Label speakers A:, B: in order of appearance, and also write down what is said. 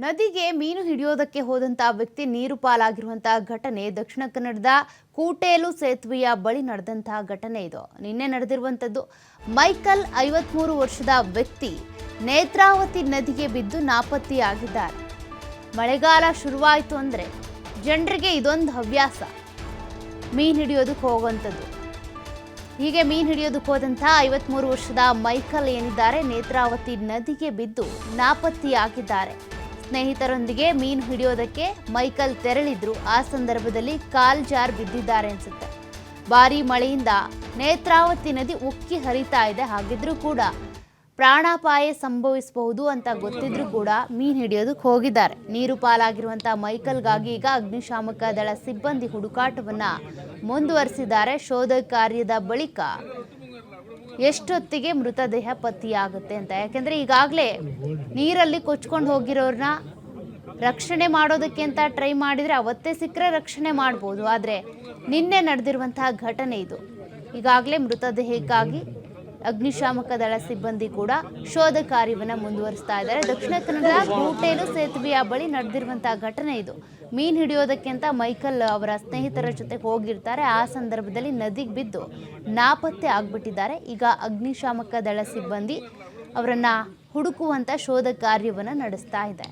A: ನದಿಗೆ ಮೀನು ಹಿಡಿಯೋದಕ್ಕೆ ಹೋದಂತ ವ್ಯಕ್ತಿ ನೀರು ಪಾಲಾಗಿರುವಂತಹ ಘಟನೆ ದಕ್ಷಿಣ ಕನ್ನಡದ ಕೂಟೇಲು ಸೇತುವೆಯ ಬಳಿ ನಡೆದಂತಹ ಘಟನೆ ಇದು. ನಿನ್ನೆ ನಡೆದಿರುವಂತದ್ದು. ಮೈಕಲ್ 53 ವರ್ಷದ ವ್ಯಕ್ತಿ ನೇತ್ರಾವತಿ ನದಿಗೆ ಬಿದ್ದು ನಾಪತ್ತೆಯಾಗಿದ್ದಾರೆ. ಮಳೆಗಾಲ ಶುರುವಾಯಿತು ಅಂದ್ರೆ ಜನರಿಗೆ ಇದೊಂದು ಹವ್ಯಾಸ, ಮೀನು ಹಿಡಿಯೋದಕ್ಕೆ ಹೋಗುವಂಥದ್ದು. ಹೀಗೆ ಮೀನು ಹಿಡಿಯೋದಕ್ಕೆ ಹೋದಂತಹ 53 ವರ್ಷದ ಮೈಕಲ್ ಏನಿದ್ದಾರೆ ನೇತ್ರಾವತಿ ನದಿಗೆ ಬಿದ್ದು ನಾಪತ್ತೆಯಾಗಿದ್ದಾರೆ. ಸ್ನೇಹಿತರೊಂದಿಗೆ ಮೀನು ಹಿಡಿಯೋದಕ್ಕೆ ಮೈಕಲ್ ತೆರಳಿದ್ರು. ಆ ಸಂದರ್ಭದಲ್ಲಿ ಕಾಲ್ ಜಾರ್ ಬಿದ್ದಿದ್ದಾರೆ ಅನ್ಸುತ್ತೆ. ಭಾರೀ ಮಳೆಯಿಂದ ನೇತ್ರಾವತಿ ನದಿ ಉಕ್ಕಿ ಹರಿತಾ ಇದೆ. ಹಾಗಿದ್ರೂ ಕೂಡ ಪ್ರಾಣಾಪಾಯ ಸಂಭವಿಸಬಹುದು ಅಂತ ಗೊತ್ತಿದ್ರೂ ಕೂಡ ಮೀನು ಹಿಡಿಯೋದಕ್ಕೆ ಹೋಗಿದ್ದಾರೆ. ನೀರು ಪಾಲಾಗಿರುವಂತಹ ಮೈಕಲ್ಗಾಗಿ ಈಗ ಅಗ್ನಿಶಾಮಕ ದಳ ಸಿಬ್ಬಂದಿ ಹುಡುಕಾಟವನ್ನ ಮುಂದುವರಿಸಿದ್ದಾರೆ. ಶೋಧ ಕಾರ್ಯದ ಬಳಿಕ ಎಷ್ಟೊತ್ತಿಗೆ ಮೃತದೇಹ ಪತ್ತೆಯಾಗುತ್ತೆ ಅಂತ. ಯಾಕೆಂದ್ರೆ ಈಗಾಗಲೇ ನೀರಲ್ಲಿ ಕೊಚ್ಕೊಂಡು ಹೋಗಿರೋರನ್ನ ರಕ್ಷಣೆ ಮಾಡೋದಕ್ಕೆ ಅಂತ ಟ್ರೈ ಮಾಡಿದ್ರೆ ಅವತ್ತೇ ಸಿಕ್ಕರೆ ರಕ್ಷಣೆ ಮಾಡ್ಬೋದು. ಆದರೆ ನಿನ್ನೆ ನಡೆದಿರುವಂತಹ ಘಟನೆ ಇದು. ಈಗಾಗಲೇ ಮೃತದೇಹಕ್ಕಾಗಿ ಅಗ್ನಿಶಾಮಕ ದಳ ಸಿಬ್ಬಂದಿ ಕೂಡ ಶೋಧ ಕಾರ್ಯವನ್ನು ಮುಂದುವರಿಸ್ತಾ ಇದ್ದಾರೆ. ದಕ್ಷಿಣ ಕನ್ನಡದ ಕೂಟೇಲು ಸೇತುವೆಯ ಬಳಿ ನಡೆದಿರುವಂತಹ ಘಟನೆ ಇದು. ಮೀನು ಹಿಡಿಯೋದಕ್ಕೆ ಅಂತ ಮೈಕಲ್ ಅವರ ಸ್ನೇಹಿತರ ಜೊತೆ ಹೋಗಿರ್ತಾರೆ. ಆ ಸಂದರ್ಭದಲ್ಲಿ ನದಿಗೆ ಬಿದ್ದು ನಾಪತ್ತೆ ಆಗ್ಬಿಟ್ಟಿದ್ದಾರೆ. ಈಗ ಅಗ್ನಿಶಾಮಕ ದಳ ಸಿಬ್ಬಂದಿ ಅವರನ್ನ ಹುಡುಕುವಂತ ಶೋಧ ಕಾರ್ಯವನ್ನು ನಡೆಸ್ತಾ ಇದೆ.